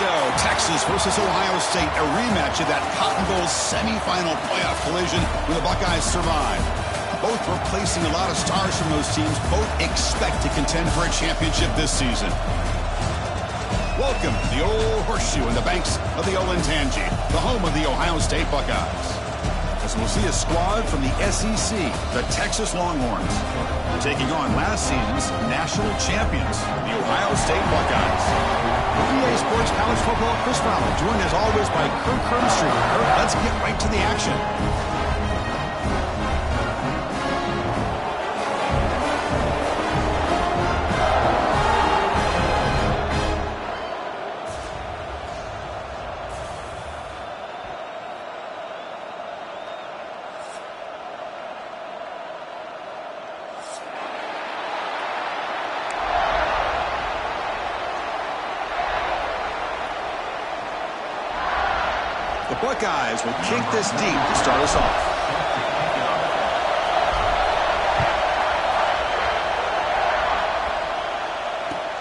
go. Texas versus Ohio State, a rematch of that Cotton Bowl semifinal playoff collision where the Buckeyes survived. Both replacing a lot of stars from those teams. Both expect to contend for a championship this season. Welcome to the Old Horseshoe on the banks of the Olentangy, the home of the Ohio State Buckeyes. As we'll see a squad from the SEC, the Texas Longhorns, taking on last season's national champions, the Ohio State Buckeyes. EA Sports College Football, Chris Fowler, joined as always by Kirk Hermstreet. Let's get right to the action. The Buckeyes will kick this deep to start us off.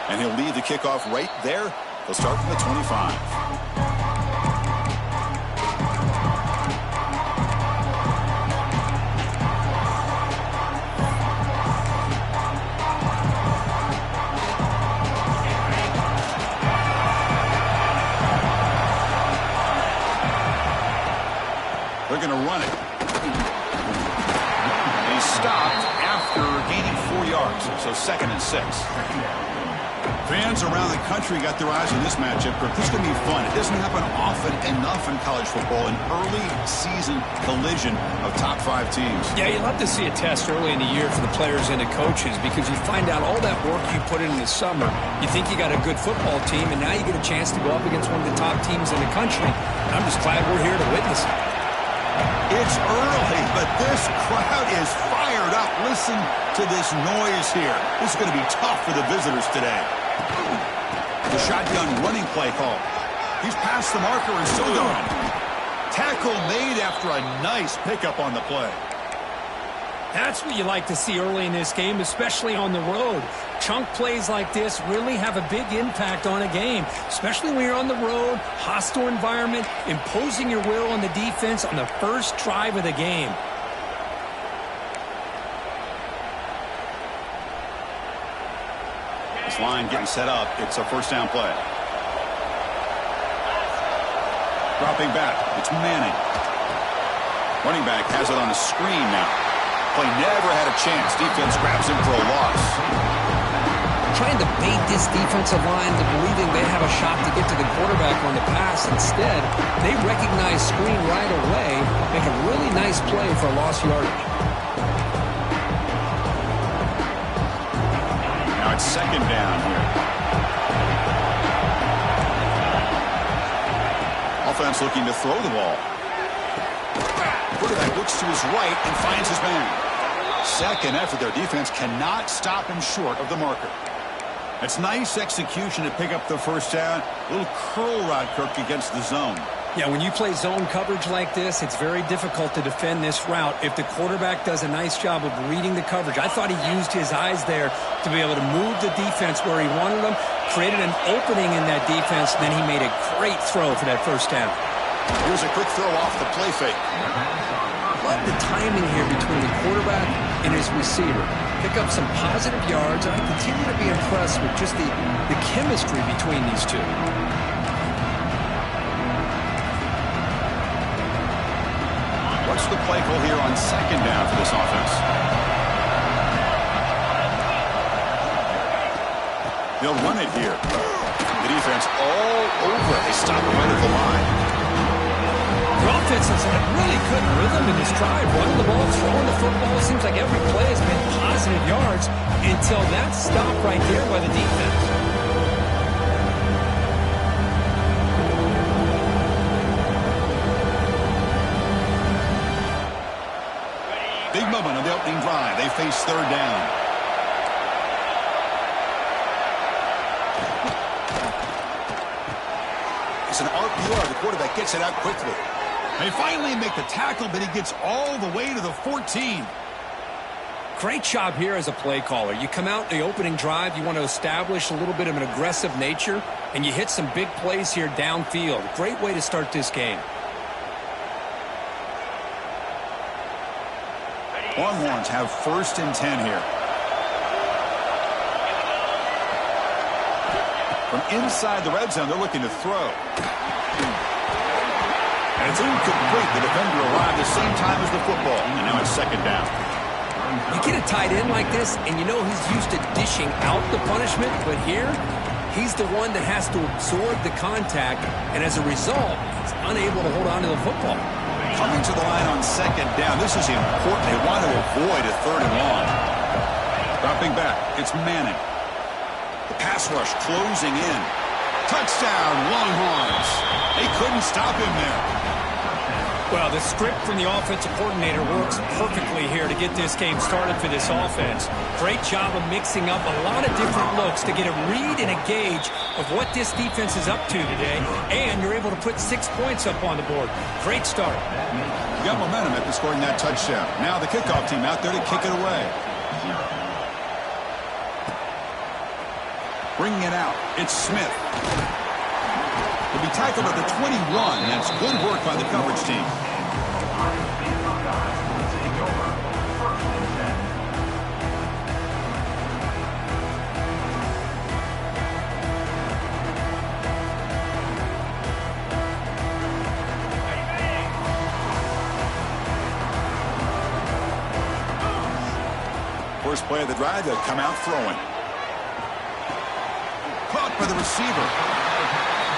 And he'll lead the kickoff right there. He'll start from the 25. They're going to run it. He stopped after gaining 4 yards, so 2nd and 6. Fans around the country got their eyes on this matchup, but this is going to be fun. It doesn't happen often enough in college football, an early season collision of top 5 teams. Yeah, you love to see a test early in the year for the players and the coaches because you find out all that work you put in the summer. You think you got a good football team, and now you get a chance to go up against one of the top teams in the country. I'm just glad we're here to witness it. It's early, but this crowd is fired up. Listen to this noise here. This is going to be tough for the visitors today. The shotgun running play call. He's past the marker and still going. Tackle made after a nice pickup on the play. That's what you like to see early in this game, especially on the road. Chunk plays like this really have a big impact on a game, especially when you're on the road, hostile environment, imposing your will on the defense on the first drive of the game. This line getting set up. It's a first down play. Dropping back. It's Manning. Running back has it on a screen now. Play never had a chance. Defense grabs him for a loss. Trying to bait this defensive line to believing they have a shot to get to the quarterback on the pass. Instead, they recognize screen right away, make a really nice play for lost yardage. Now it's 2nd down here. Offense looking to throw the ball. Quarterback looks to his right and finds his man. 2nd effort. Their defense cannot stop him short of the marker. It's nice execution to pick up the first down. A little curl route, Kirk, against the zone. Yeah, when you play zone coverage like this, it's very difficult to defend this route if the quarterback does a nice job of reading the coverage. I thought he used his eyes there to be able to move the defense where he wanted them, created an opening in that defense, and then he made a great throw for that first down. Here's a quick throw off the play fake. Love the timing here between the quarterback and his receiver. Pick up some positive yards, and I continue to be impressed with just the chemistry between these two. What's the play call here on 2nd down for this offense? They'll run it here. The defense all over. They stop right at the line. The offense has had really good rhythm in this drive. Running the ball, throwing the football. Seems like every play has been positive yards until that stop right there by the defense. Big moment on the opening drive. They face 3rd down. It's an RPO. The quarterback gets it out quickly. They finally make the tackle, but he gets all the way to the 14. Great job here as a play caller. You come out in the opening drive, you want to establish a little bit of an aggressive nature, and you hit some big plays here downfield. Great way to start this game. Longhorns have 1st and 10 here. From inside the red zone, they're looking to throw. And it's incomplete. The defender arrived the same time as the football. And now it's 2nd down. You get a tight end like this, and you know he's used to dishing out the punishment, but here, he's the one that has to absorb the contact, and as a result, he's unable to hold on to the football. Coming to the line on 2nd down. This is important. They want to avoid a 3rd and long. Dropping back. It's Manning. The pass rush closing in. Touchdown, Longhorns. They couldn't stop him there. Well, the script from the offensive coordinator works perfectly here to get this game started for this offense. Great job of mixing up a lot of different looks to get a read and a gauge of what this defense is up to today, and you're able to put 6 points up on the board. Great start. You got momentum after scoring that touchdown. Now the kickoff team out there to kick it away. Bringing it out, it's Smith. He'll be tackled at the 21. That's good work by the coverage team. First play of the drive, they'll come out throwing. Caught by the receiver.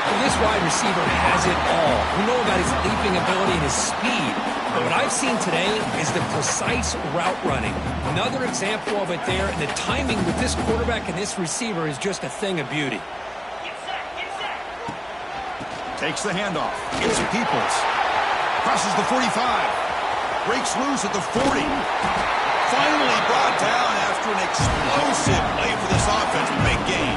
Well, this wide receiver has it all. We know about his leaping ability and his speed. But what I've seen today is the precise route running. Another example of it there, and the timing with this quarterback and this receiver is just a thing of beauty. Takes the handoff. It's Peoples. Crosses the 45. Breaks loose at the 40. Finally brought down after an explosive play for this offense. Big gain.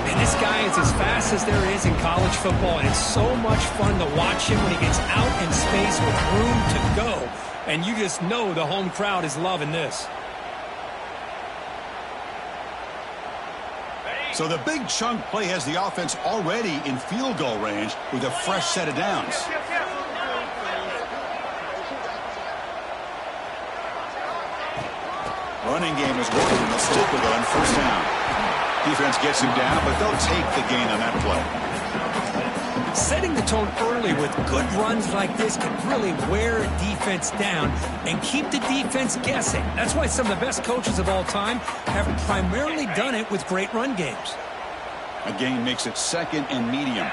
And this guy is as fast as there is in college football, and it's so much fun to watch him when he gets out in space with room to go. And you just know the home crowd is loving this. So the big chunk play has the offense already in field goal range with a fresh set of downs. Running game is working. They'll stick with it on 1st down. Defense gets him down, but they'll take the gain on that play. Setting the tone early with good runs like this can really wear a defense down and keep the defense guessing. That's why some of the best coaches of all time have primarily done it with great run games. A gain makes it 2nd and medium.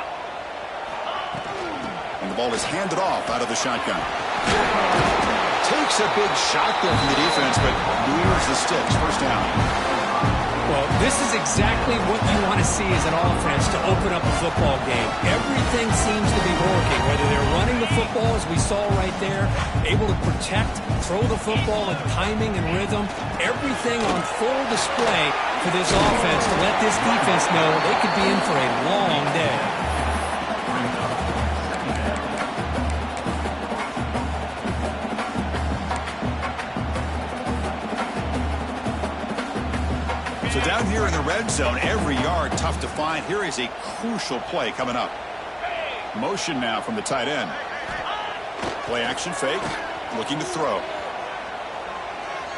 And the ball is handed off out of the shotgun. Takes a big shot there from the defense, but lures the sticks. 1st down. Well, this is exactly what you want to see as an offense to open up a football game. Everything seems to be working, whether they're running the football, as we saw right there, able to protect, throw the football in timing and rhythm, everything on full display for this offense to let this defense know they could be in for a long day. So down here in the red zone, every yard tough to find. Here is a crucial play coming up. Motion now from the tight end. Play action fake. Looking to throw.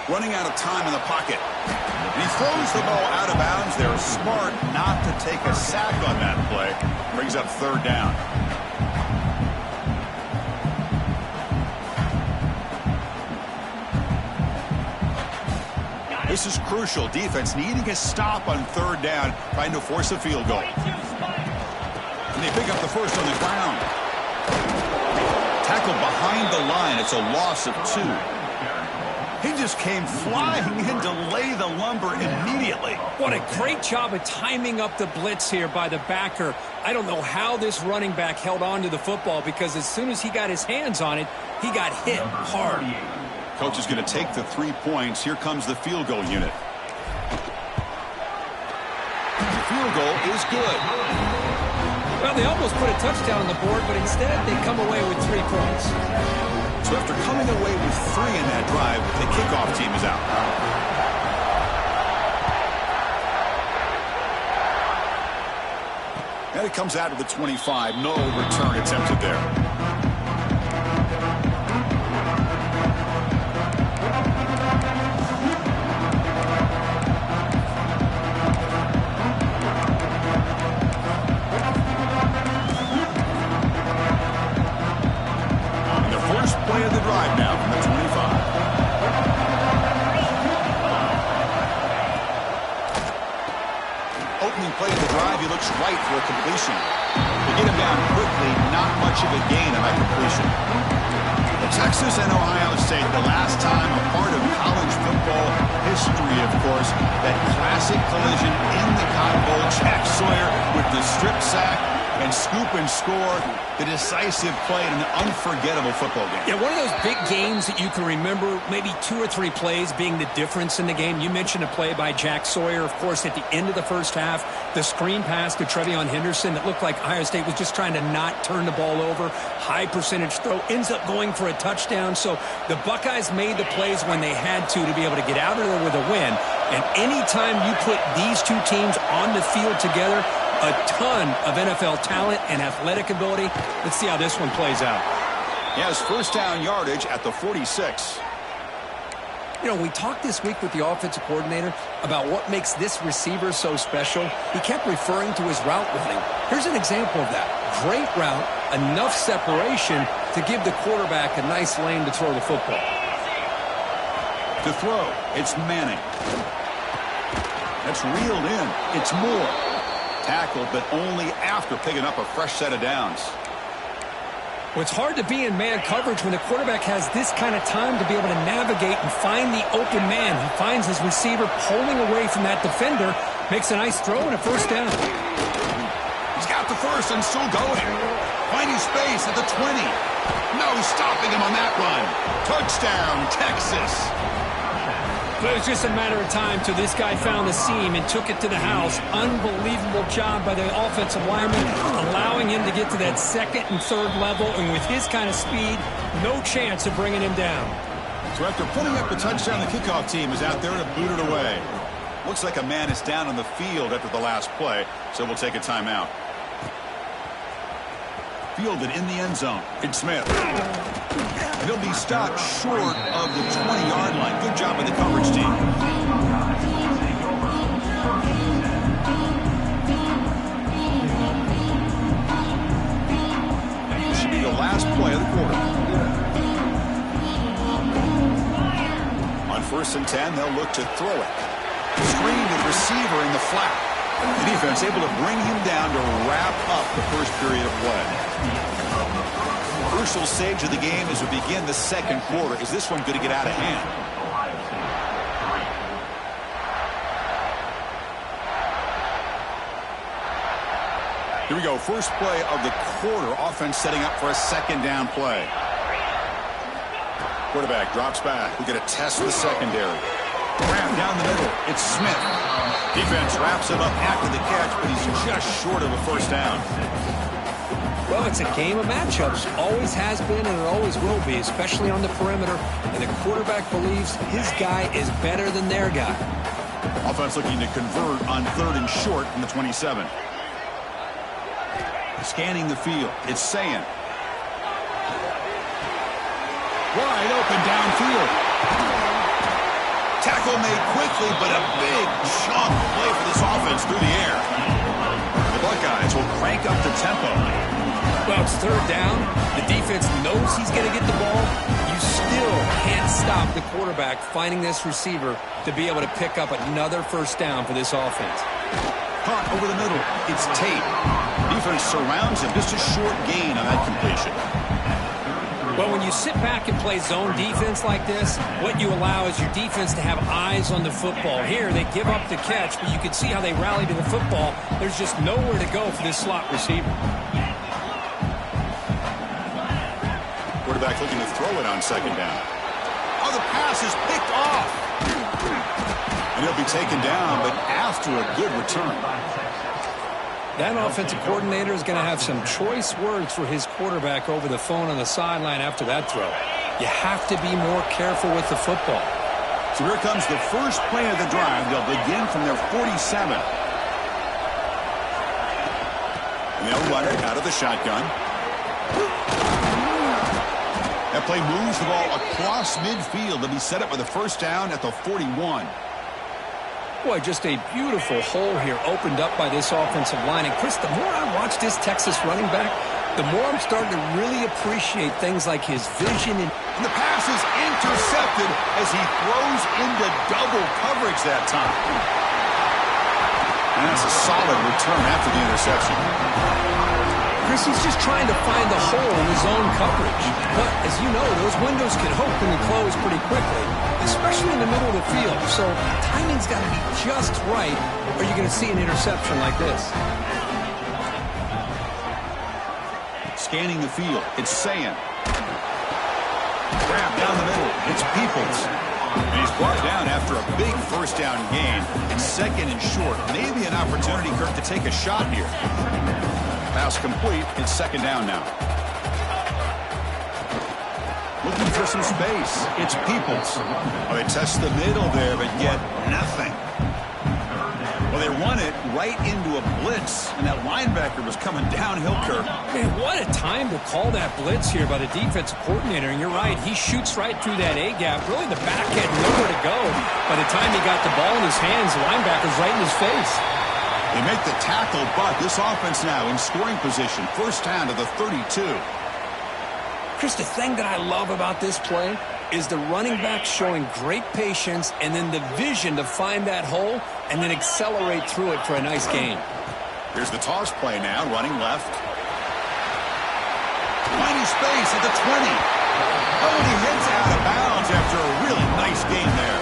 Running out of time in the pocket. And he throws the ball out of bounds. They're smart not to take a sack on that play. Brings up 3rd down. This is crucial. Defense needing a stop on 3rd down, trying to force a field goal. And they pick up the first on the ground. Tackled behind the line. It's a loss of 2. He just came flying in to lay the lumber immediately. What a great job of timing up the blitz here by the backer. I don't know how this running back held on to the football, because as soon as he got his hands on it, he got hit hard. Coach is going to take the 3 points. Here comes the field goal unit. The field goal is good. Well, they almost put a touchdown on the board, but instead they come away with 3 points. So after coming away with 3 in that drive, the kickoff team is out. And it comes out to the 25. No return attempted there. And the first play of the drive now from the 25. Opening play of the drive, he looks right for a completion. To get him down quickly, not much of a gain on that completion. Texas and Ohio State, the last time a part of college football history, of course, that classic collision in the Cotton Bowl. Jack Sawyer with the strip sack and scoop and score, the decisive play in an unforgettable football game. Yeah, one of those big games that you can remember, maybe 2 or 3 plays being the difference in the game. You mentioned a play by Jack Sawyer, of course, at the end of the first half, the screen pass to Trevion Henderson that looked like Ohio State was just trying to not turn the ball over. High percentage throw, ends up going for a touchdown. So the Buckeyes made the plays when they had to be able to get out of there with a win. And anytime you put these two teams on the field together, a ton of NFL talent and athletic ability. Let's see how this one plays out. He has first down yardage at the 46. You know, we talked this week with the offensive coordinator about what makes this receiver so special. He kept referring to his route running. Here's an example of that. Great route, enough separation to give the quarterback a nice lane to throw the football. To throw, it's Manning. That's reeled in. It's Moore. Tackled, but only after picking up a fresh set of downs. Well, it's hard to be in man coverage when the quarterback has this kind of time to be able to navigate and find the open man. He finds his receiver pulling away from that defender, makes a nice throw and a first down. He's got the first and still going. Finding space at the 20. No stopping him on that run. Touchdown, Texas. But it was just a matter of time till this guy found the seam and took it to the house. Unbelievable job by the offensive lineman, allowing him to get to that second and third level. And with his kind of speed, no chance of bringing him down. So after putting up the touchdown, the kickoff team is out there to boot it away. Looks like a man is down on the field after the last play, so we'll take a timeout. Fielded in the end zone. It's Smith. He'll be stopped short of the 20-yard line. Good job by the coverage team. This should be the last play of the quarter. On 1st and 10, they'll look to throw it. Screen with receiver in the flat. The defense able to bring him down to wrap up the first period of play. Crucial stage of the game as we begin the second quarter. Is this one going to get out of hand? Here we go. First play of the quarter. Offense setting up for a second down play. Quarterback drops back. We're going to test the secondary. Grab down the middle. It's Smith. Defense wraps him up after the catch, but he's just short of a first down. Well, it's a game of matchups. Always has been and it always will be, especially on the perimeter. And the quarterback believes his guy is better than their guy. Offense looking to convert on 3rd and short from the 27. Scanning the field. It's Sayan. Wide open downfield. Tackle made quickly, but a big chunk play for this offense through the air. The Buckeyes will crank up the tempo. Well, it's 3rd down. The defense knows he's going to get the ball. You still can't stop the quarterback finding this receiver to be able to pick up another first down for this offense. Caught over the middle. It's Tate. Defense surrounds him. Just a short gain on that completion. Well, when you sit back and play zone defense like this, what you allow is your defense to have eyes on the football. Here, they give up the catch, but you can see how they rally to the football. There's just nowhere to go for this slot receiver. Quarterback looking to throw it on 2nd down. Oh, the pass is picked off. And he'll be taken down, but after a good return. That offensive coordinator is going to have some choice words for his quarterback over the phone on the sideline after that throw. You have to be more careful with the football. So here comes the first play of the drive. They'll begin from their 47. And they'll run it out of the shotgun. That play moves the ball across midfield to be set up with a first down at the 41. Boy, just a beautiful hole here opened up by this offensive line. And, Chris, the more I watch this Texas running back, the more I'm starting to really appreciate things like his vision. And the pass is intercepted as he throws into double coverage that time. And that's a solid return after the interception. Chris, he's just trying to find the hole in his own coverage. But, as you know, those windows can open and close pretty quickly, especially in the middle of the field. So timing's got to be just right, or you're going to see an interception like this. Scanning the field, it's Sayan. Grab down the middle, it's Peoples. And he's brought down after a big first down gain. It's second and short. Maybe an opportunity, Kirk, to take a shot here. Pass complete. It's second down now. Looking for some space. It's Peoples. Oh, they test the middle there, but get nothing. Well, they run it right into a blitz, and that linebacker was coming downhill, Kirk. Man, what a time to call that blitz here by the defensive coordinator. And you're right, he shoots right through that A-gap. Really, the back had nowhere to go. By the time he got the ball in his hands, the linebacker's right in his face. They make the tackle, but this offense now in scoring position. First down to the 32. Chris, the thing that I love about this play is the running back showing great patience and then the vision to find that hole and then accelerate through it for a nice gain. Here's the toss play now, running left. Finding space at the 20. Oh, and he heads out of bounds after a really nice gain there.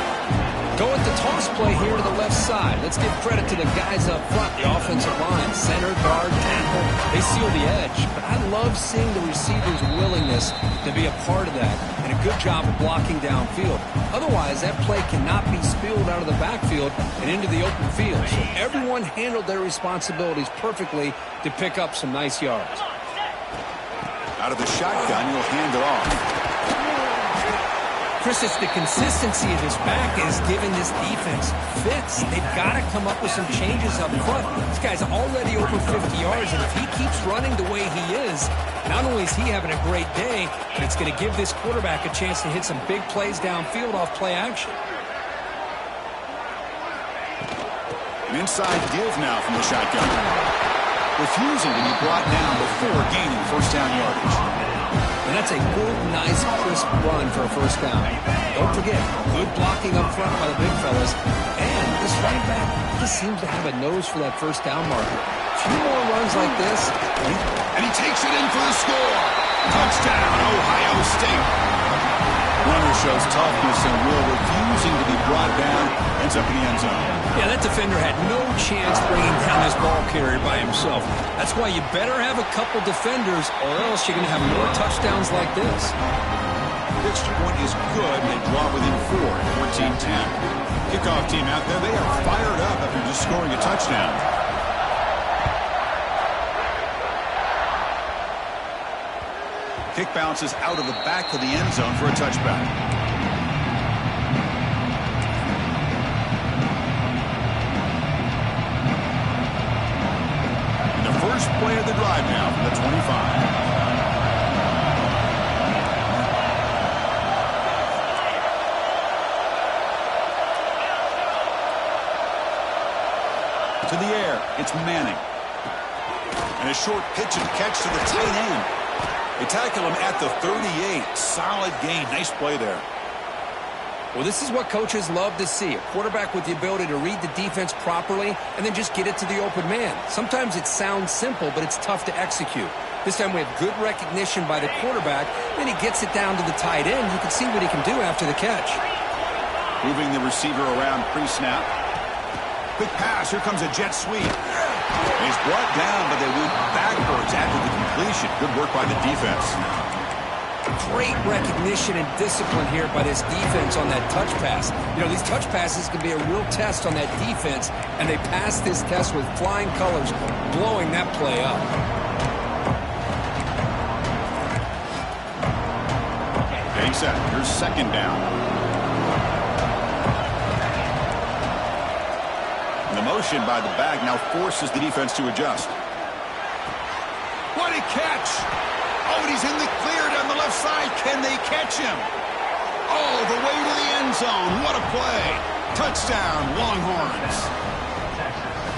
Go with the toss play here to the left side. Let's give credit to the guys up front, the offensive line, center, guard, tackle. They seal the edge. But I love seeing the receiver's willingness to be a part of that and a good job of blocking downfield. Otherwise, that play cannot be spilled out of the backfield and into the open field. So everyone handled their responsibilities perfectly to pick up some nice yards. Out of the shotgun, he'll hand it off. Chris, it's the consistency of his back is giving this defense fits. They've got to come up with some changes up front. This guy's already over 50 yards, and if he keeps running the way he is, not only is he having a great day, but it's going to give this quarterback a chance to hit some big plays downfield off play action. An inside give now from the shotgun. Refusing to be brought down before gaining first down yardage. And that's a good, nice, crisp run for a first down. Don't forget, good blocking up front by the big fellas. And this running back just seems to have a nose for that first down marker. A few more runs like this. And he takes it in for the score. Touchdown, Ohio State. Runner shows toughness and will, refusing to be brought down. Ends up in the end zone. Yeah, that defender had no chance bringing down this ball carrier by himself. That's why you better have a couple defenders or else you're going to have more touchdowns like this. This one is good. They draw within 4 at 14-10. Kickoff team out there. They are fired up after just scoring a touchdown. Kick bounces out of the back of the end zone for a touchback. First play of the drive now from the 25. To the air, it's Manning. And a short pitch and catch to the tight end. They tackle him at the 38. Solid gain. Nice play there. Well, this is what coaches love to see. A quarterback with the ability to read the defense properly and then just get it to the open man. Sometimes it sounds simple, but it's tough to execute. This time we have good recognition by the quarterback. Then he gets it down to the tight end. You can see what he can do after the catch. Moving the receiver around pre-snap. Quick pass. Here comes a jet sweep. And he's brought down, but they went backwards after the completion. Good work by the defense. Great recognition and discipline here by this defense on that touch pass. You know, these touch passes can be a real test on that defense, and they passed this test with flying colors, blowing that play up. Getting reset. Here's second down. And the motion by the back now forces the defense to adjust. What a catch! Oh, and he's in the clear down the left side. Can they catch him? Oh, the way to the end zone. What a play. Touchdown, Longhorns.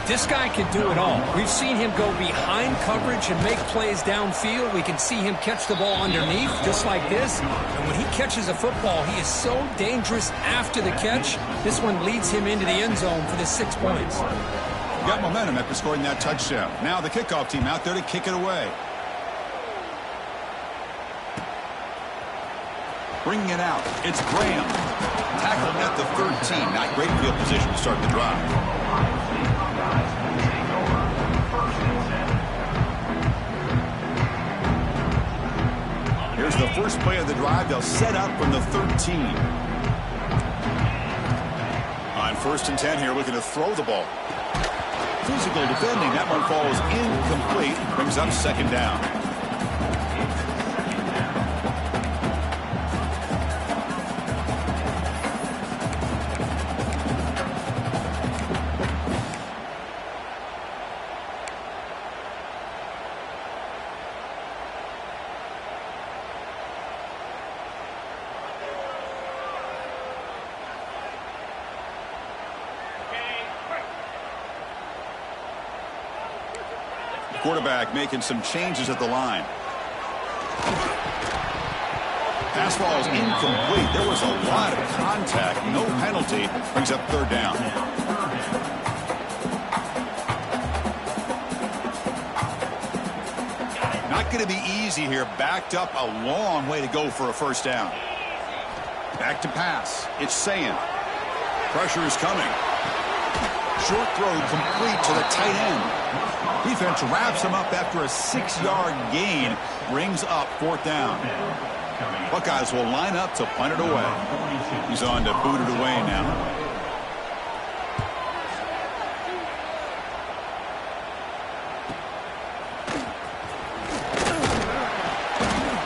This guy can do it all. We've seen him go behind coverage and make plays downfield. We can see him catch the ball underneath, just like this. And when he catches a football, he is so dangerous after the catch. This one leads him into the end zone for the 6 points. Got momentum after scoring that touchdown. Now the kickoff team out there to kick it away. Bringing it out, it's Graham. Tackled at the 13. Not great field position to start the drive. Here's the first play of the drive. They'll set up from the 13. On 1st and 10 here, looking to throw the ball. Physical defending. That one falls incomplete. Brings up second down. Quarterback making some changes at the line. Pass ball is incomplete. There was a lot of contact. No penalty. Brings up third down. Not going to be easy here. Backed up a long way to go for a first down. Back to pass. It's Sayin. Pressure is coming. Short throw complete to the tight end. Defense wraps him up after a 6-yard gain. Brings up fourth down. Buckeyes will line up to punt it away. He's on to boot it away now.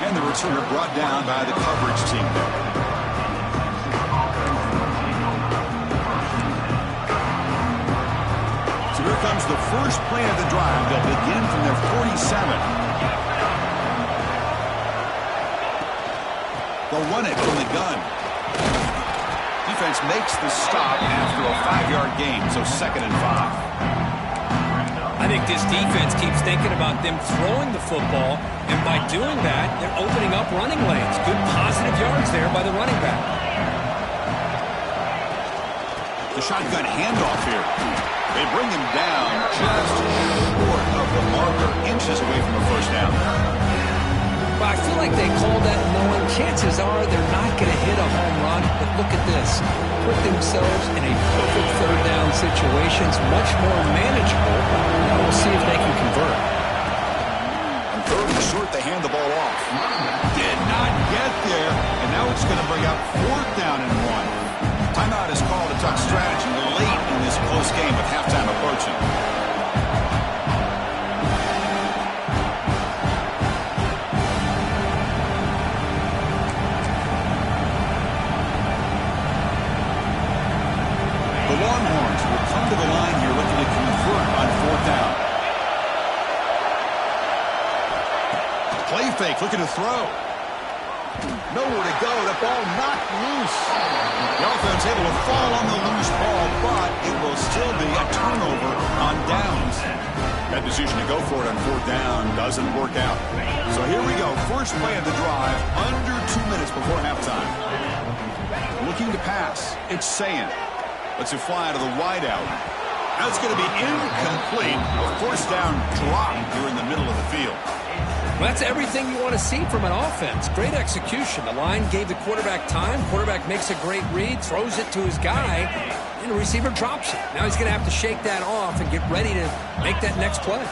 And the returner brought down by the coverage team. Here comes the first play of the drive. They'll begin from their 47. They'll run it from the gun. Defense makes the stop after a 5-yard gain, so 2nd and 5. I think this defense keeps thinking about them throwing the football, and by doing that, they're opening up running lanes. Good positive yards there by the running back. The shotgun handoff here. They bring him down just short of the marker, inches away from a first down. Well, I feel like they called that knowing chances are they're not going to hit a home run. But look at this. Put themselves in a perfect third down situation. It's much more manageable. Now we'll see if they can convert. On 3rd and short, they hand the ball off. Did not get there. And now it's going to bring up 4th down and 1. Timeout is called to talk strategy late in this close game with halftime approaching. The Longhorns will come to the line here looking to convert on 4th down. Play fake, looking to throw. Nowhere to go. The ball knocked loose. The offense able to fall on the loose ball, but it will still be a turnover on downs. That decision to go for it on 4th down doesn't work out. So here we go. First play of the drive, under 2 minutes before halftime. Looking to pass. It's Sayin. Lets it fly to the wideout. That's going to be incomplete. A first down drop here in the middle of the field. Well, that's everything you want to see from an offense. Great execution. The line gave the quarterback time. Quarterback makes a great read, throws it to his guy, and the receiver drops it. Now he's going to have to shake that off and get ready to make that next play.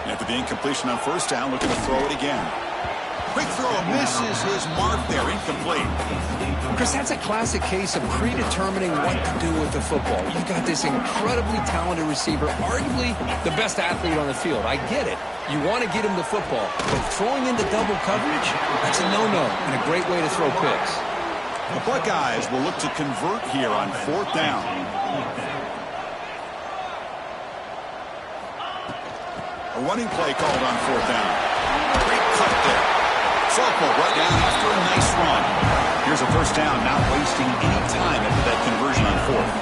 After the incompletion on first down, looking to throw it again. Quick throw misses his mark there, incomplete. Chris, that's a classic case of predetermining what to do with the football. You've got this incredibly talented receiver, arguably the best athlete on the field. I get it. You want to get him the football, but throwing into double coverage, that's a no-no and a great way to throw picks. The Buckeyes will look to convert here on 4th down. A running play called on 4th down. Great cut there. Sophomore right down after a nice run. Here's a first down, not wasting any time after that conversion on 4th.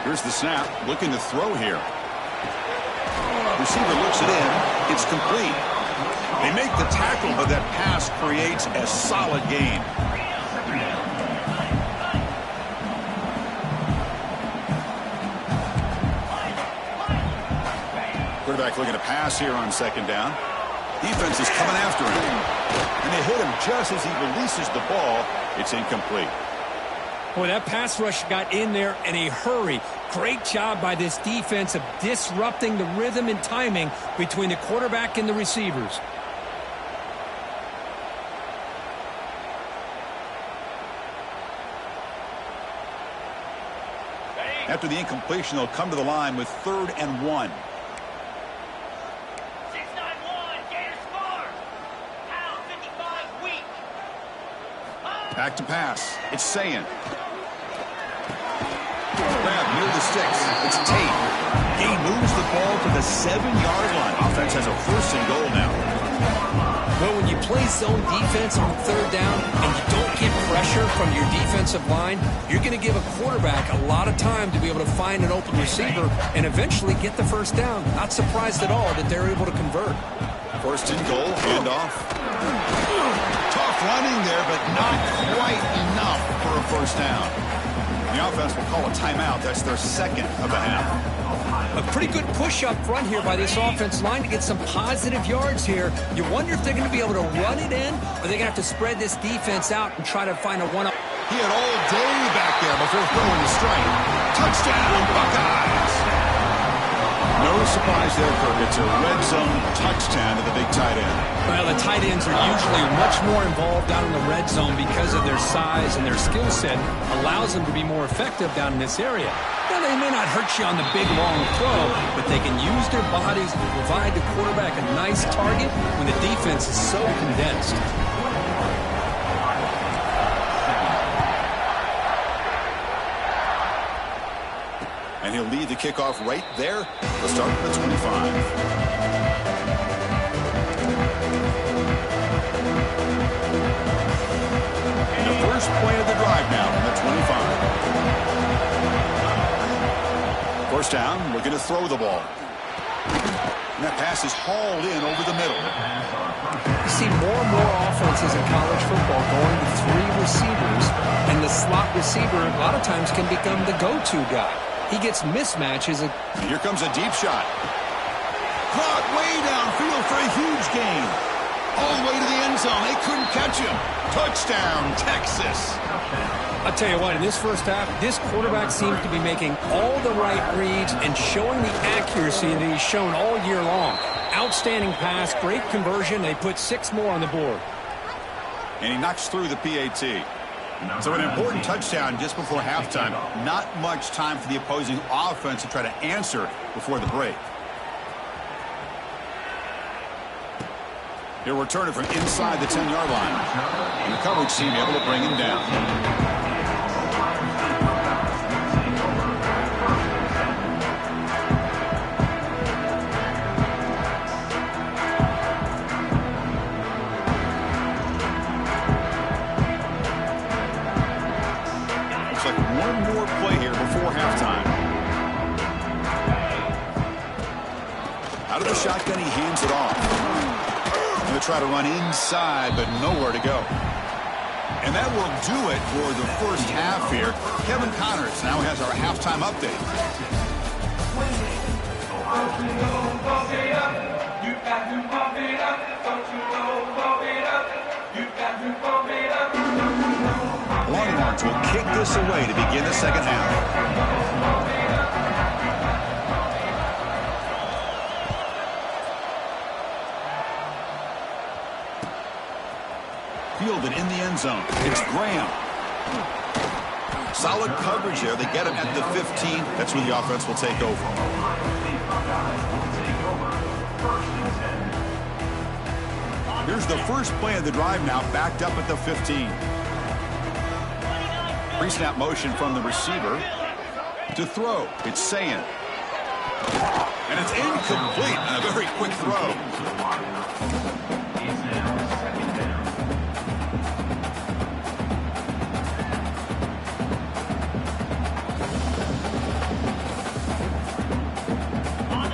Here's the snap, looking to throw here. Receiver looks it in. It's complete. They make the tackle, but that pass creates a solid gain. Quarterback looking to pass here on 2nd down. Defense is coming after him. And they hit him just as he releases the ball. It's incomplete. Boy, that pass rush got in there in a hurry. Great job by this defense of disrupting the rhythm and timing between the quarterback and the receivers. After the incompletion, they'll come to the line with 3rd and 1. Back to pass. It's Sayin. Grab near the sticks. It's Tate. He moves the ball to the 7-yard line. Offense has a 1st and goal now. Well, when you play zone defense on 3rd down and you don't get pressure from your defensive line, you're going to give a quarterback a lot of time to be able to find an open receiver and eventually get the first down. Not surprised at all that they're able to convert. 1st and goal. Handoff. Tough running there, but not quite enough for a first down. The offense will call a timeout. That's their 2nd of the half. A pretty good push up front here by this offense line to get some positive yards here. You wonder if they're going to be able to run it in, or they're going to have to spread this defense out and try to find a one-up. He had all day back there before throwing the strike. Touchdown, Buckeyes! No surprise there, Kirk. It's a red zone touchdown to the big tight end. Well, the tight ends are usually much more involved down in the red zone because of their size and their skill set allows them to be more effective down in this area. Now, they may not hurt you on the big, long throw, but they can use their bodies to provide the quarterback a nice target when the defense is so condensed. And he'll lead the kickoff right there. We'll start at the 25. And the first play of the drive now from the 25. First down, looking to throw the ball. And that pass is hauled in over the middle. You see more and more offenses in college football going to 3 receivers, and the slot receiver a lot of times can become the go-to guy. He gets mismatches. And here comes a deep shot. Caught way downfield for a huge gain. All the way to the end zone. They couldn't catch him. Touchdown, Texas. I'll tell you what, in this first half, this quarterback seems to be making all the right reads and showing the accuracy that he's shown all year long. Outstanding pass, great conversion. They put 6 more on the board. And he knocks through the PAT. So an important touchdown just before halftime. Not much time for the opposing offense to try to answer before the break. He'll return it from inside the 10-yard line. And the coverage team able to bring him down. One more play here before halftime. Out of the shotgun, he hands it off. Going to try to run inside, but nowhere to go. And that will do it for the first half here. Kevin Connors now has our halftime update. Longhorns will kick this away to begin the second half. fielded in the end zone. It's Graham. Solid coverage there. They get him at the 15. That's where the offense will take over. Here's the first play of the drive now, backed up at the 15. Pre-snap motion from the receiver to throw. It's Sayan. And it's incomplete. And a very quick throw.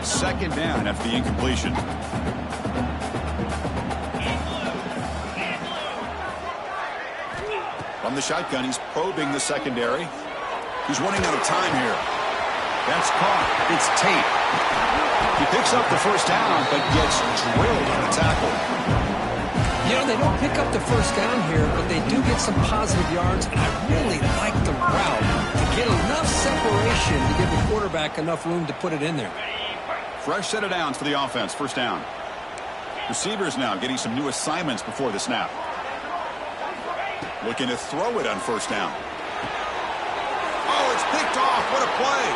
Second down after the incompletion. From the shotgun, he's probing the secondary. He's running out of time here. That's caught. It's Tate. He picks up the first down, but gets drilled on the tackle. You know, they don't pick up the first down here, but they do get some positive yards, and I really like the route to get enough separation to give the quarterback enough room to put it in there. Fresh set of downs for the offense. First down. Receivers now getting some new assignments before the snap. Looking to throw it on first down. Oh, it's picked off. What a play.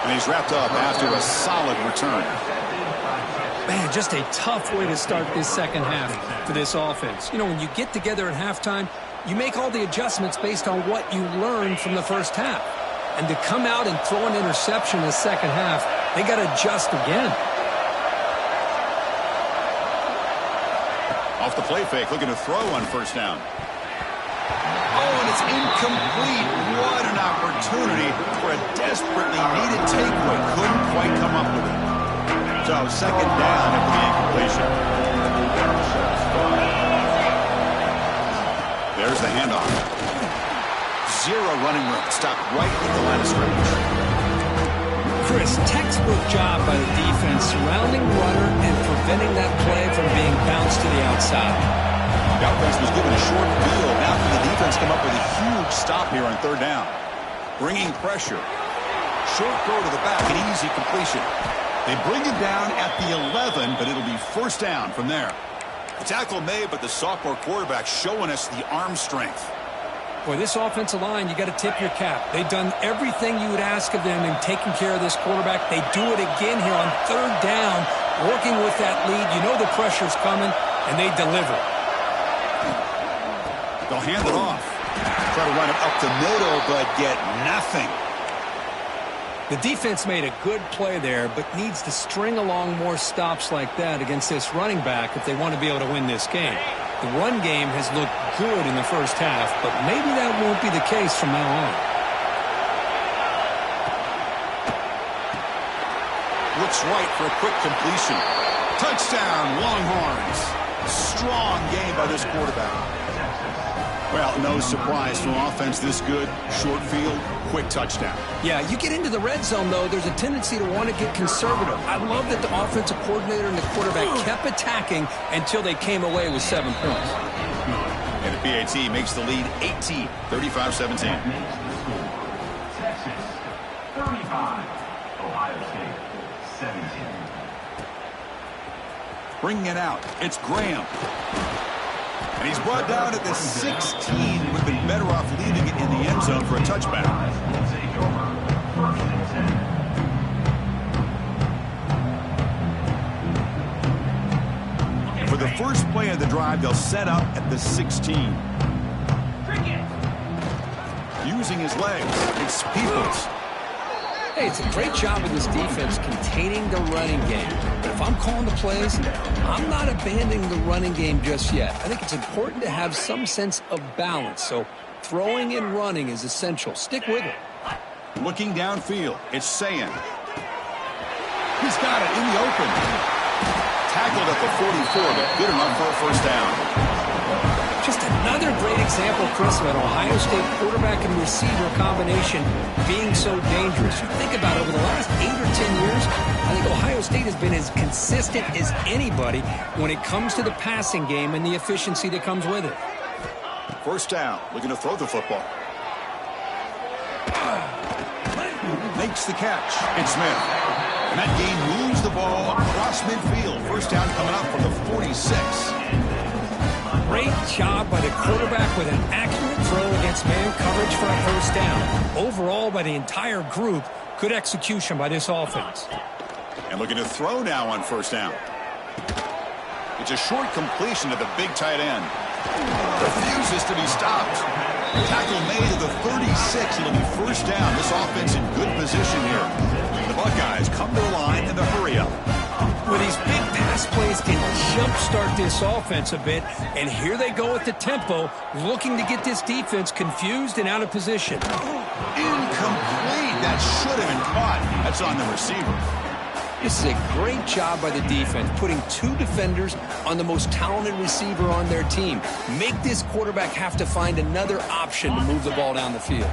And he's wrapped up after a solid return. Man, just a tough way to start this second half for this offense. You know, when you get together at halftime, you make all the adjustments based on what you learned from the first half. And to come out and throw an interception in the second half, they got to adjust again. Off the play fake, looking to throw on first down. Oh, and it's incomplete. What an opportunity for a desperately needed takeaway. Couldn't quite come up with it. So, second down after the incompletion. There's the handoff. Zero running room. Stopped right at the line of scrimmage. Chris, textbook job by the defense surrounding the runner and preventing that play from being bounced to the outside. The offense was given a short field. Now can the defense come up with a huge stop here on third down. Bringing pressure. Short throw to the back, an easy completion. They bring it down at the 11, but it'll be first down from there. The tackle made, but the sophomore quarterback showing us the arm strength. Boy, this offensive line, you got to tip your cap. They've done everything you would ask of them in taking care of this quarterback. They do it again here on third down, working with that lead. You know the pressure's coming, and they deliver. They'll hand it off. Try to run it up the middle, but get nothing. The defense made a good play there, but needs to string along more stops like that against this running back if they want to be able to win this game. The run game has looked good in the first half, but maybe that won't be the case from now on. Looks right for a quick completion. Touchdown, Longhorns. Strong game by this quarterback. Well, no surprise from offense this good. Short field, quick touchdown. Yeah, you get into the red zone, though, there's a tendency to want to get conservative. I love that the offensive coordinator and the quarterback kept attacking until they came away with 7 points. And the PAT makes the lead 18, 35-17. Texas, 35. Ohio State, 17. Bringing it out, it's Graham. And he's brought down at the 16. Would have been better off leaving it in the end zone for a touchback. For the first play of the drive, they'll set up at the 16. Using his legs, it's Peoples. Hey, it's a great job of this defense containing the running game. But if I'm calling the plays, I'm not abandoning the running game just yet. I think it's important to have some sense of balance. So throwing and running is essential. Stick with it. Looking downfield, it's Sayan. He's got it in the open. Tackled at the 44, but good enough for a first down. Just another great example, Chris, of an Ohio State quarterback and receiver combination being so dangerous. You think about it, over the last 8 or 10 years, I think Ohio State has been as consistent as anybody when it comes to the passing game and the efficiency that comes with it. First down, looking to throw the football. Makes the catch. It's Smith. And that game moves the ball across midfield. First down coming up from the 46. Great job by the quarterback with an accurate throw against man coverage for a first down. Overall, by the entire group, good execution by this offense. And looking to throw now on first down. It's a short completion to the big tight end. Refuses to be stopped. Tackle made at the 36. It'll be first down. This offense in good position here. The Buckeyes come to the line in the hurry up. Well, these big pass plays can jumpstart this offense a bit, and here they go at the tempo, looking to get this defense confused and out of position. Incomplete. That should have been caught. That's on the receiver. This is a great job by the defense, putting two defenders on the most talented receiver on their team. Make this quarterback have to find another option to move the ball down the field.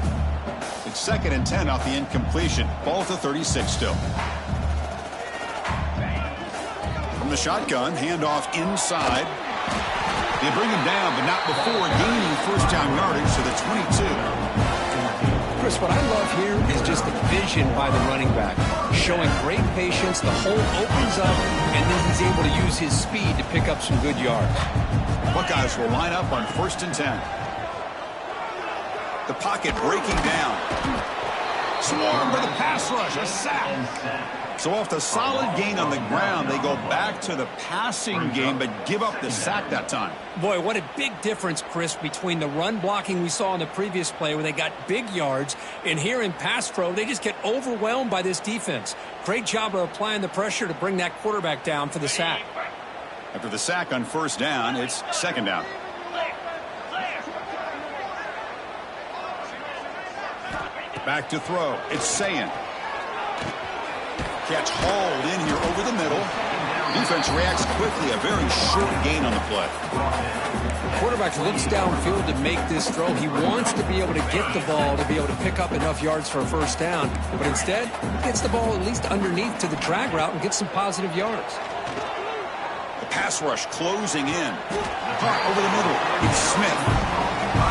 It's 2nd and 10 off the incompletion. Ball at the 36 still. From the shotgun, handoff inside. They bring him down, but not before gaining first down yardage to the 22. Chris, what I love here is just the vision by the running back. Showing great patience, the hole opens up, and then he's able to use his speed to pick up some good yards. Buckeyes will line up on 1st and 10. The pocket breaking down. Swarm for the pass rush, a sack. So off the solid gain on the ground, they go back to the passing game, but give up the sack that time. Boy, what a big difference, Chris, between the run blocking we saw in the previous play where they got big yards, and here in pass pro, they just get overwhelmed by this defense. Great job of applying the pressure to bring that quarterback down for the sack. After the sack on first down, it's 2nd down. Back to throw. It's Sayin. Catch hauled in here over the middle. Defense reacts quickly. A very short gain on the play. The quarterback looks downfield to make this throw. He wants to be able to get the ball to be able to pick up enough yards for a first down. But instead, he gets the ball at least underneath to the drag route and gets some positive yards. The pass rush closing in. Caught over the middle. It's Smith.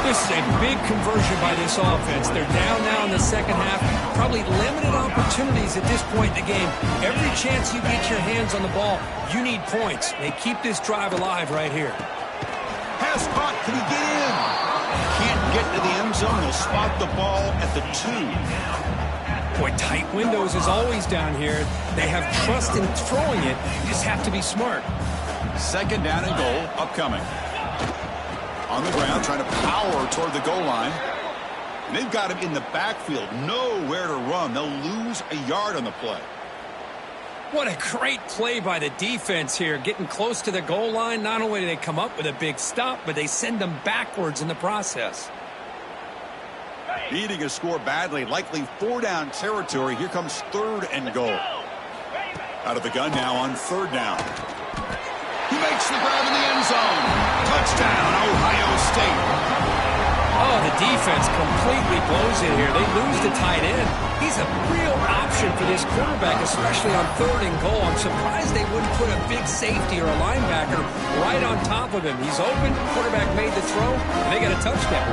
This is a big conversion by this offense. They're down now in the second half. Probably limited opportunities at this point in the game. Every chance you get your hands on the ball, you need points. They keep this drive alive right here. Pass caught. Can he get in? Can't get to the end zone. They'll spot the ball at the 2. Boy, tight windows is always down here. They have trust in throwing it. You just have to be smart. 2nd down and goal upcoming. On the ground, trying to power toward the goal line. And they've got him in the backfield. Nowhere to run. They'll lose a yard on the play. What a great play by the defense here. Getting close to the goal line, not only do they come up with a big stop, but they send them backwards in the process. Needing a score badly, likely 4-down territory. Here comes 3rd and goal. Out of the gun now on 3rd down. He makes the grab in the end zone. Touchdown, Ohio State. Oh, the defense completely blows it here. They lose the tight end. He's a real option for this quarterback, especially on 3rd and goal. I'm surprised they wouldn't put a big safety or a linebacker right on top of him. He's open, quarterback made the throw, and they got a touchdown.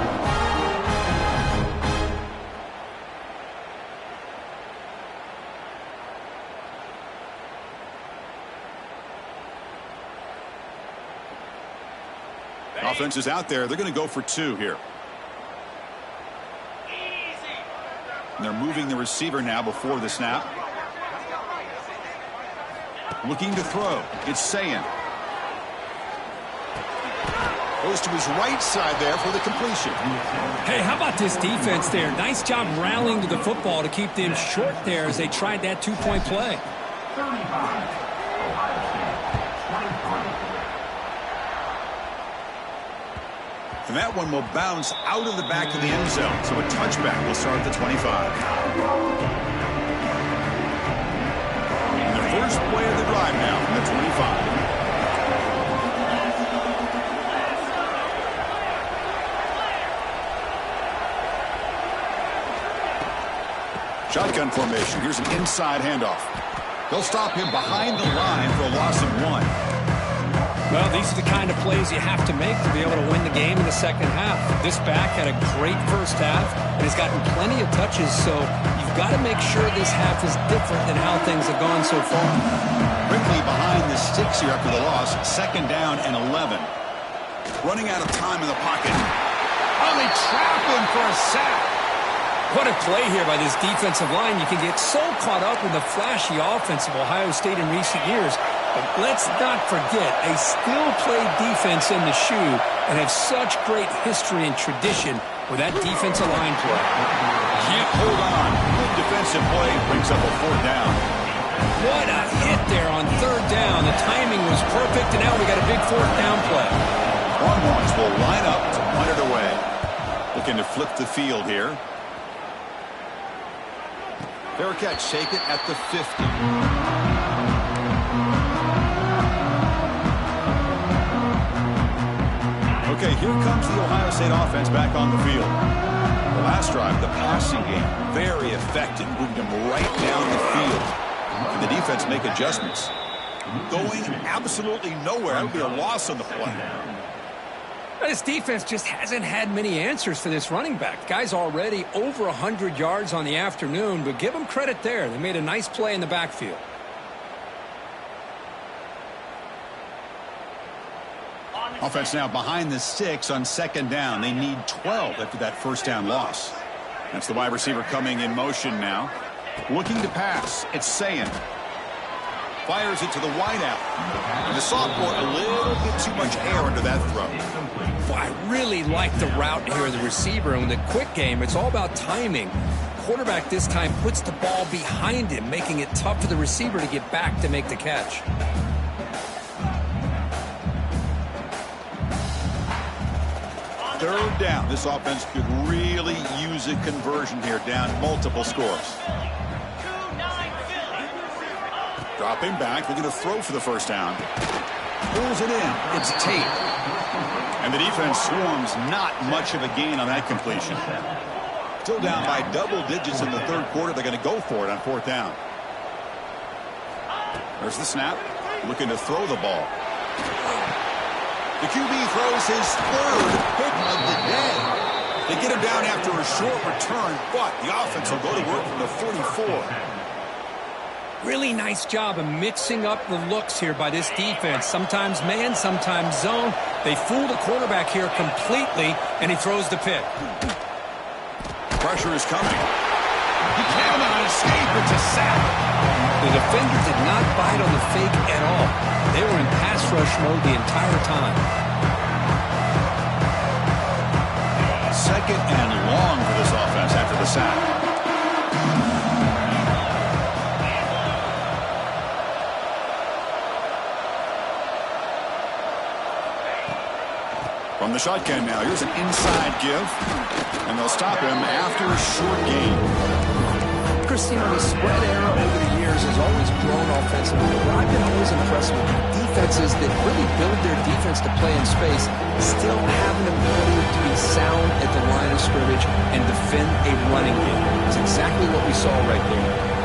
Offense is out there. They're going to go for 2 here. And they're moving the receiver now before the snap. Looking to throw. It's Sayin. Goes to his right side there for the completion. Hey, how about this defense there? Nice job rallying to the football to keep them short there as they tried that 2-point play. 35. And that one will bounce out of the back of the end zone. So a touchback will start at the 25. And the first play of the drive now from the 25. Shotgun formation. Here's an inside handoff. They'll stop him behind the line for a loss of 1. Well, these are the kind of plays you have to make to be able to win the game in the second half. This back had a great first half and has gotten plenty of touches, so you've got to make sure this half is different than how things have gone so far. Quickly behind the sticks here after the loss. 2nd down and 11. Running out of time in the pocket. Oh, they trap him for a sack. What a play here by this defensive line. You can get so caught up in the flashy offense of Ohio State in recent years. But let's not forget, they still play defense in the shoe and have such great history and tradition with that defensive line play. Can't hold on. Good defensive play brings up a 4th down. What a hit there on 3rd down. The timing was perfect, and now we got a big 4th down play. Longhorns will line up to punt it away. Looking to flip the field here. Bearcats take it at the 50. Okay, here comes the Ohio State offense back on the field. The last drive, the passing game, very effective, moving them right down the field. And the defense make adjustments. Going absolutely nowhere. That would be a loss on the play. This defense just hasn't had many answers for this running back. The guy's already over 100 yards on the afternoon, but give them credit there. They made a nice play in the backfield. Offense now behind the 6 on 2nd down. They need 12 after that 1st down loss. That's the wide receiver coming in motion now. Looking to pass. It's Sayin. Fires it to the wideout. And the sophomore, a little bit too much air under that throw. Boy, I really like the route here of the receiver. And in the quick game, it's all about timing. Quarterback this time puts the ball behind him, making it tough for the receiver to get back to make the catch. Third down. This offense could really use a conversion here, down multiple scores. Dropping back, looking to throw for the 1st down. Pulls it in. It's Tate. And the defense swarms, not much of a gain on that completion. Still down by double digits in the 3rd quarter. They're going to go for it on 4th down. There's the snap. Looking to throw the ball. The QB throws his 3rd pick of the day. They get him down after a short return, but the offense will go to work from the 44. Really nice job of mixing up the looks here by this defense. Sometimes man, sometimes zone. They fool the quarterback here completely, and he throws the pick. Pressure is coming. He cannot escape. It's a sack. The defender did not bite on the fake at all. They were in pass rush mode the entire time. 2nd and long for this offense after the sack. From the shotgun now, here's an inside give, and they'll stop him after a short gain. Christine, the spread era over the years has always grown offensively, but I've been always impressed with defenses that really build their defense to play in space, still have an ability to be sound at the line of scrimmage and defend a running game. That's exactly what we saw right there.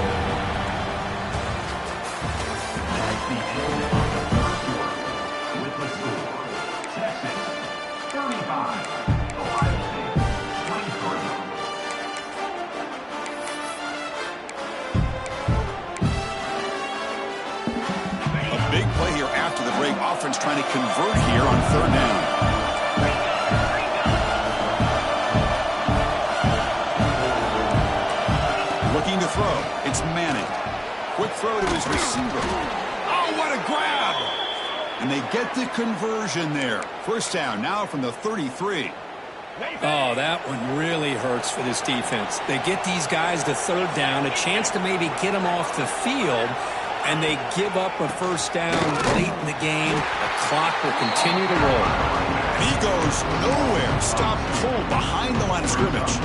Offense trying to convert here on 3rd down. Looking to throw. It's Manning. Quick throw to his receiver. Oh, what a grab! And they get the conversion there. 1st down now from the 33. Oh, that one really hurts for this defense. They get these guys to 3rd down, a chance to maybe get them off the field, and they give up a 1st down late in the game. The clock will continue to roll. And he goes nowhere. Stop cold behind the line of scrimmage.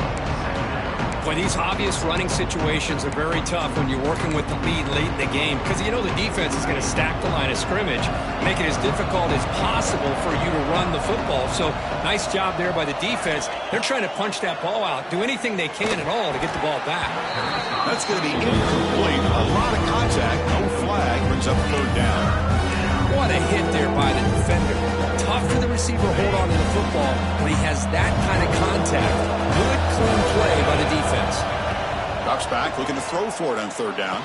Boy, these obvious running situations are very tough when you're working with the lead late in the game because you know the defense is going to stack the line of scrimmage, make it as difficult as possible for you to run the football. So nice job there by the defense. They're trying to punch that ball out, do anything they can at all to get the ball back. That's going to be incomplete. A lot of contact, no flag, brings up 3rd down. What a hit there by the defender. Tough for the receiver to hold on to the football when he has that kind of contact. Good, clean play by the defense. Drops back, looking to throw for it on 3rd down.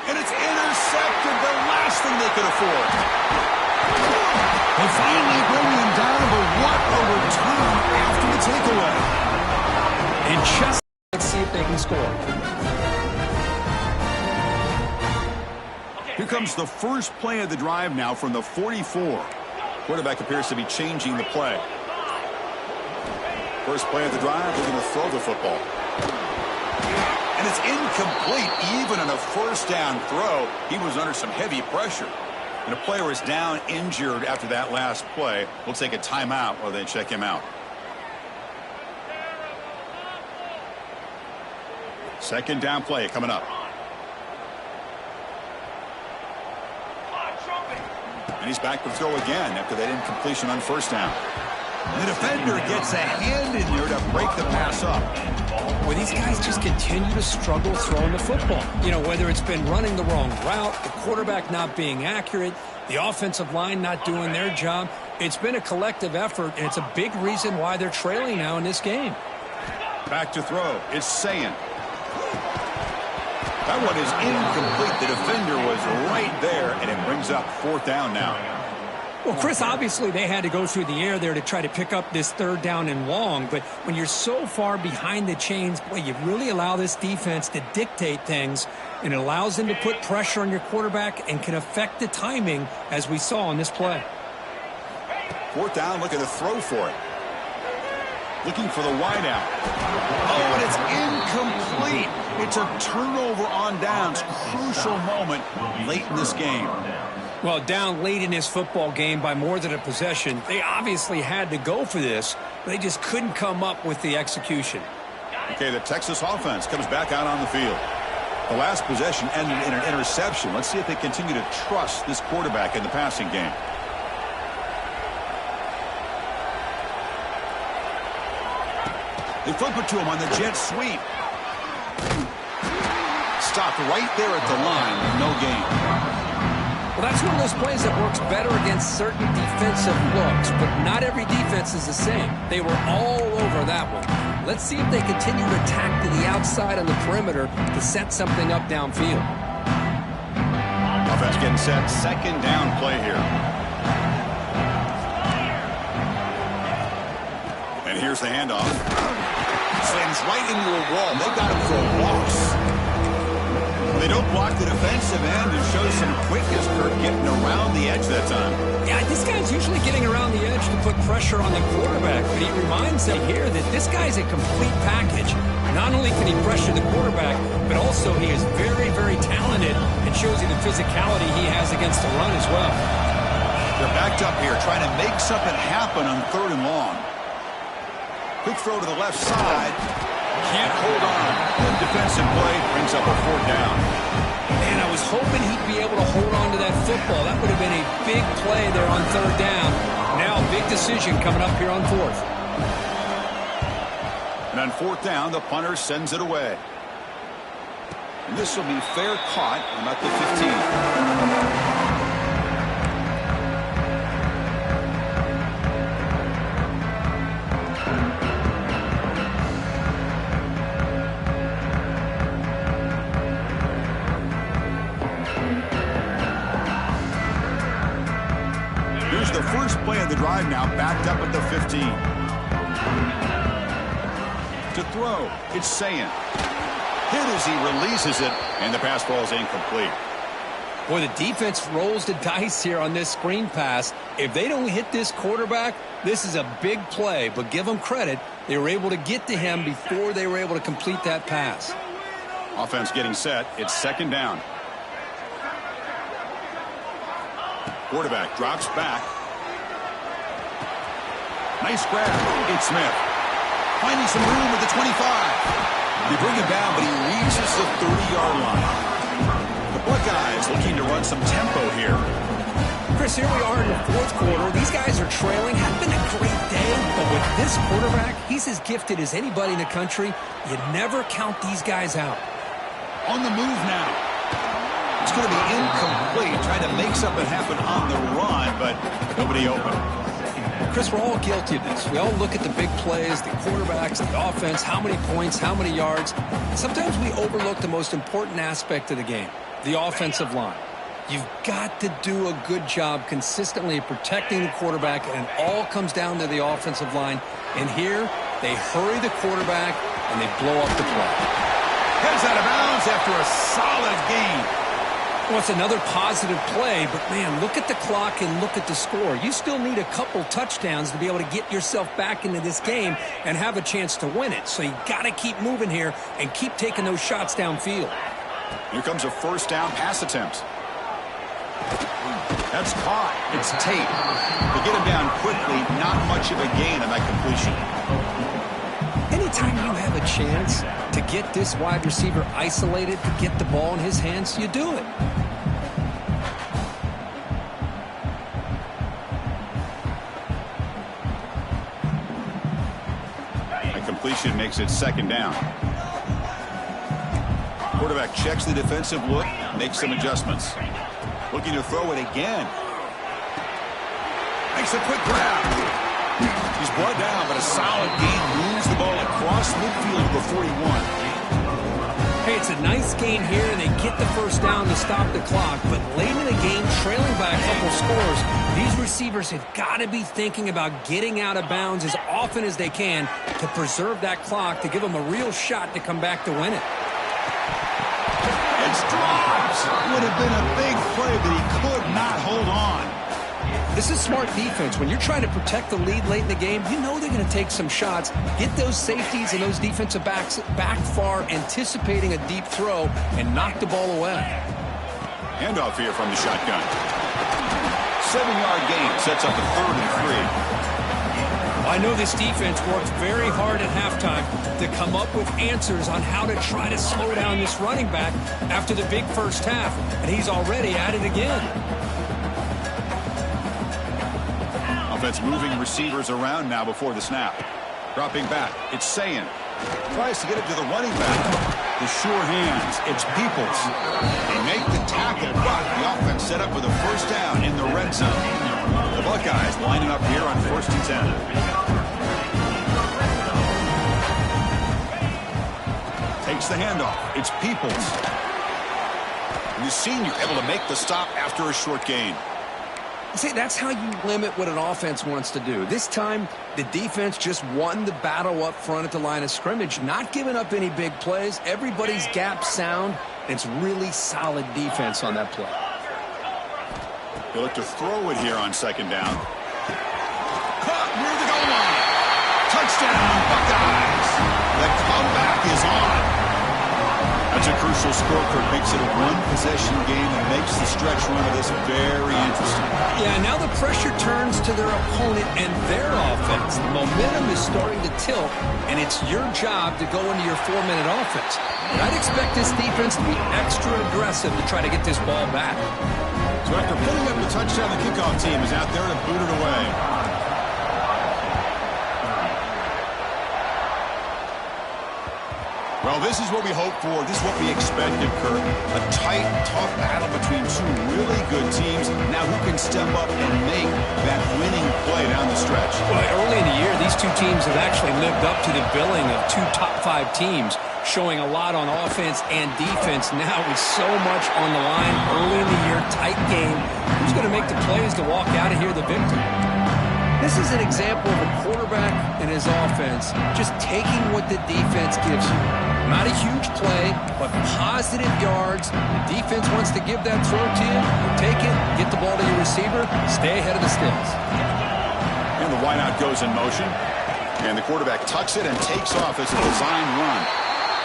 And it's intercepted, the last thing they could afford. They finally bring him down, but what a return after the takeaway. And just let's see if they can score. Here comes the first play of the drive now from the 44. Quarterback appears to be changing the play. First play of the drive, they're going to throw the football. And it's incomplete. Even on a first down throw, he was under some heavy pressure. And a player is down injured after that last play. We'll take a timeout while they check him out. Second down play coming up. And he's back to throw again after that incompletion on first down. The defender gets a hand in there to break the pass up. Well, these guys just continue to struggle throwing the football. You know, whether it's been running the wrong route, the quarterback not being accurate, the offensive line not doing their job. It's been a collective effort, and it's a big reason why they're trailing now in this game. Back to throw. It's Sayin. That one is incomplete. The defender was right there, and it brings up fourth down now. Well, Chris, obviously they had to go through the air there to try to pick up this third down and long, but when you're so far behind the chains, boy, you really allow this defense to dictate things, and it allows them to put pressure on your quarterback and can affect the timing, as we saw on this play. Fourth down, look at the throw for it. Looking for the wideout. Oh, and it's incomplete. It's a turnover on downs. Crucial moment late in this game. Well, down late in this football game by more than a possession, they obviously had to go for this, but they just couldn't come up with the execution. Okay, the Texas offense comes back out on the field. The last possession ended in an interception. Let's see if they continue to trust this quarterback in the passing game. They flip it to him on the jet sweep. Stopped right there at the line with no gain. Well, that's one of those plays that works better against certain defensive looks, but not every defense is the same. They were all over that one. Let's see if they continue to attack to the outside on the perimeter to set something up downfield. Offense getting set. Second down play here. And here's the handoff. Slams right into a wall. They got him for a loss. They don't block the defensive end and show some quickness, Kirk, getting around the edge that time. Yeah, this guy's usually getting around the edge to put pressure on the quarterback, but he reminds them here that this guy's a complete package. Not only can he pressure the quarterback, but also he is very, very talented and shows you the physicality he has against the run as well. They're backed up here trying to make something happen on third and long. Quick throw to the left side. Can't hold on. Good defensive play brings up a fourth down. Man, I was hoping he'd be able to hold on to that football. That would have been a big play there on third down. Now a big decision coming up here on fourth. And on fourth down, the punter sends it away. And this will be fair caught about the 15. The first play of the drive now backed up at the 15. To throw, it's Sayin. Hit as he releases it, and the pass ball is incomplete. Boy, the defense rolls the dice here on this screen pass. If they don't hit this quarterback, this is a big play, but give them credit. They were able to get to him before they were able to complete that pass. Offense getting set. It's second down. Quarterback drops back. Nice grab. It's Smith. Finding some room at the 25. They bring him down, but he reaches the 30-yard line. The Buckeyes looking to run some tempo here. Chris, here we are in the fourth quarter. These guys are trailing. Hadn't been a great day, but with this quarterback, he's as gifted as anybody in the country. You never count these guys out. On the move now. It's going to be incomplete. Trying to make something happen on the run, but nobody open. Chris, we're all guilty of this. We all look at the big plays, the quarterbacks, the offense, how many points, how many yards. And sometimes we overlook the most important aspect of the game, the offensive line. You've got to do a good job consistently protecting the quarterback, and it all comes down to the offensive line. And here, they hurry the quarterback, and they blow up the play. Heads out of bounds after a solid gain. Well, it's another positive play, but, man, look at the clock and look at the score. You still need a couple touchdowns to be able to get yourself back into this game and have a chance to win it. So you got to keep moving here and keep taking those shots downfield. Here comes a first down pass attempt. That's caught. It's Tate. They get him down quickly. Not much of a gain on that completion. Anytime you have a chance to get this wide receiver isolated, to get the ball in his hands, you do it. That completion makes it second down. Quarterback checks the defensive look, makes some adjustments. Looking to throw it again. Makes a quick grab. He's brought down, but a solid gain moves the ball across midfield to the 41. Hey, it's a nice gain here, and they get the first down to stop the clock. But late in the game, trailing by a couple scores, these receivers have got to be thinking about getting out of bounds as often as they can to preserve that clock, to give them a real shot to come back to win it. It's dropped. Would have been a big play, but he could not hold on. This is smart defense. When you're trying to protect the lead late in the game, you know they're going to take some shots, get those safeties and those defensive backs back far, anticipating a deep throw, and knock the ball away. Handoff here from the shotgun. 7-yard gain sets up a 3rd and 3. I know this defense worked very hard at halftime to come up with answers on how to try to slow down this running back after the big first half, and he's already at it again. Offense moving receivers around now before the snap. Dropping back, it's Sayin. Tries to get it to the running back. The sure hands, it's Peoples. They make the tackle, but the offense set up with a first down in the red zone. The Buckeyes lining up here on 1st and 10. Takes the handoff. It's Peoples. And the senior able to make the stop after a short gain. See, that's how you limit what an offense wants to do. This time, the defense just won the battle up front at the line of scrimmage, not giving up any big plays. Everybody's gap sound. It's really solid defense on that play. He'll look to throw it here on 2nd down. Caught near the goal line. Touchdown, Buckeyes. The comeback is on. That's a crucial score. Kurt makes it a one-possession game and makes the stretch run of this very interesting. Yeah, now the pressure turns to their opponent and their offense. The momentum is starting to tilt, and it's your job to go into your 4-minute offense. But I'd expect this defense to be extra aggressive to try to get this ball back. So after putting up the touchdown, the kickoff team is out there to boot it away. Well, this is what we hoped for. This is what we expected, Kurt. A tight, tough battle between two really good teams. Now who can step up and make that winning play down the stretch? Well, early in the year, these two teams have actually lived up to the billing of 2 top-5 teams, showing a lot on offense and defense. Now with so much on the line early in the year, tight game, who's going to make the plays to walk out of here the victor? This is an example of a quarterback and his offense just taking what the defense gives you. Not a huge play, but positive yards. The defense wants to give that throw to you. Take it, get the ball to your receiver, stay ahead of the sticks. And the wideout goes in motion. And the quarterback tucks it and takes off as a design run.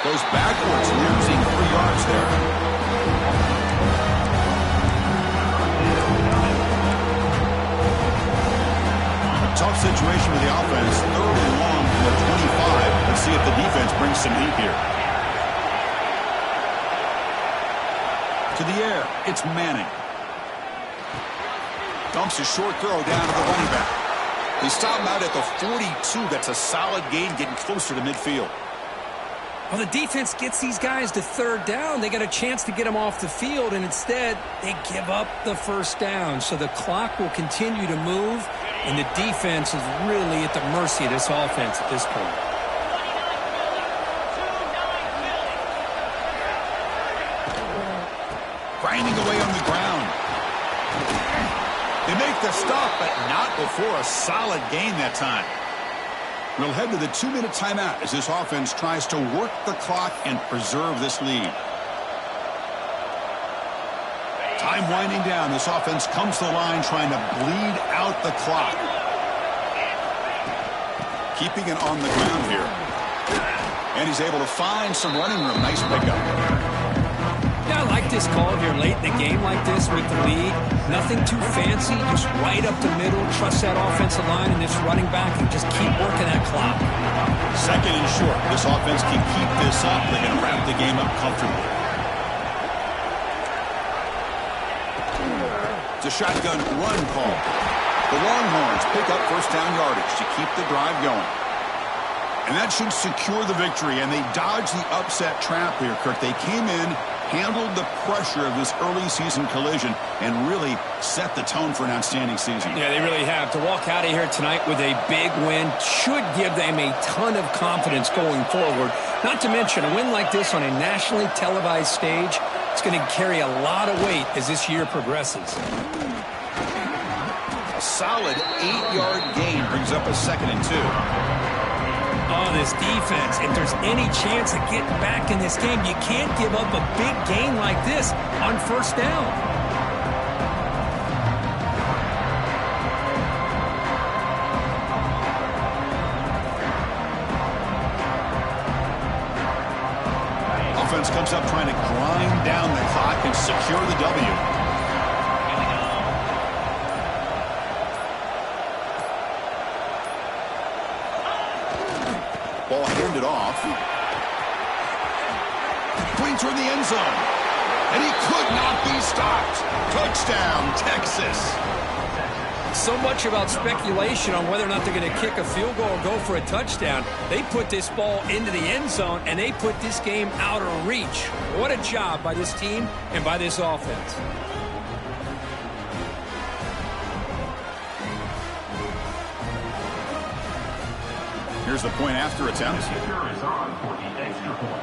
Goes backwards, losing 3 yards there. Tough situation with the offense. 3rd and long from the 25. Let's see if the defense brings some heat here. To the air, it's Manning. Dumps a short throw down to the running back. They stop him out at the 42. That's a solid gain, getting closer to midfield. Well, the defense gets these guys to 3rd down. They got a chance to get them off the field, and instead, they give up the first down. So the clock will continue to move, and the defense is really at the mercy of this offense at this point. Grinding away on the ground. They make the stop, but not before a solid gain that time. We'll head to the 2-minute timeout as this offense tries to work the clock and preserve this lead. Time winding down. This offense comes to the line trying to bleed out the clock. Keeping it on the ground here. And he's able to find some running room. Nice pickup. Yeah, I like this call if you're late in the game like this with the lead. Nothing too fancy, just right up the middle. Trust that offensive line and this running back and just keep working that clock. Second and short. This offense can keep this up. They're going to wrap the game up comfortably. It's a shotgun run call. The Longhorns pick up first down yardage to keep the drive going. And that should secure the victory, and they dodged the upset trap here, Kirk. They came in, handled the pressure of this early season collision, and really set the tone for an outstanding season. Yeah, they really have. To walk out of here tonight with a big win should give them a ton of confidence going forward. Not to mention, a win like this on a nationally televised stage, it's going to carry a lot of weight as this year progresses. A solid 8-yard gain brings up a 2nd and 2. Oh, this defense, if there's any chance of getting back in this game, you can't give up a big gain like this on first down. Offense comes up trying to grind down the clock and secure the W. Ball handed off. Going toward the end zone. And he could not be stopped. Touchdown, Texas. So much about speculation on whether or not they're going to kick a field goal or go for a touchdown. They put this ball into the end zone, and they put this game out of reach. What a job by this team and by this offense. Here's the point after attempt. The kicker is on for the extra point.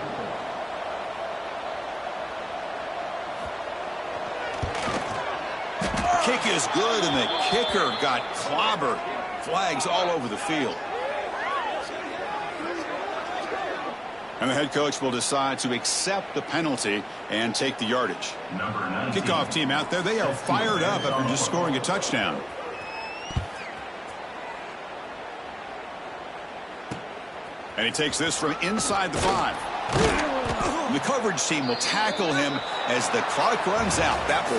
Kick is good, and the kicker got clobbered. Flags all over the field. And the head coach will decide to accept the penalty and take the yardage. Kickoff team out there, they are fired up after just scoring a touchdown. And he takes this from inside the 5. The coverage team will tackle him as the clock runs out. That will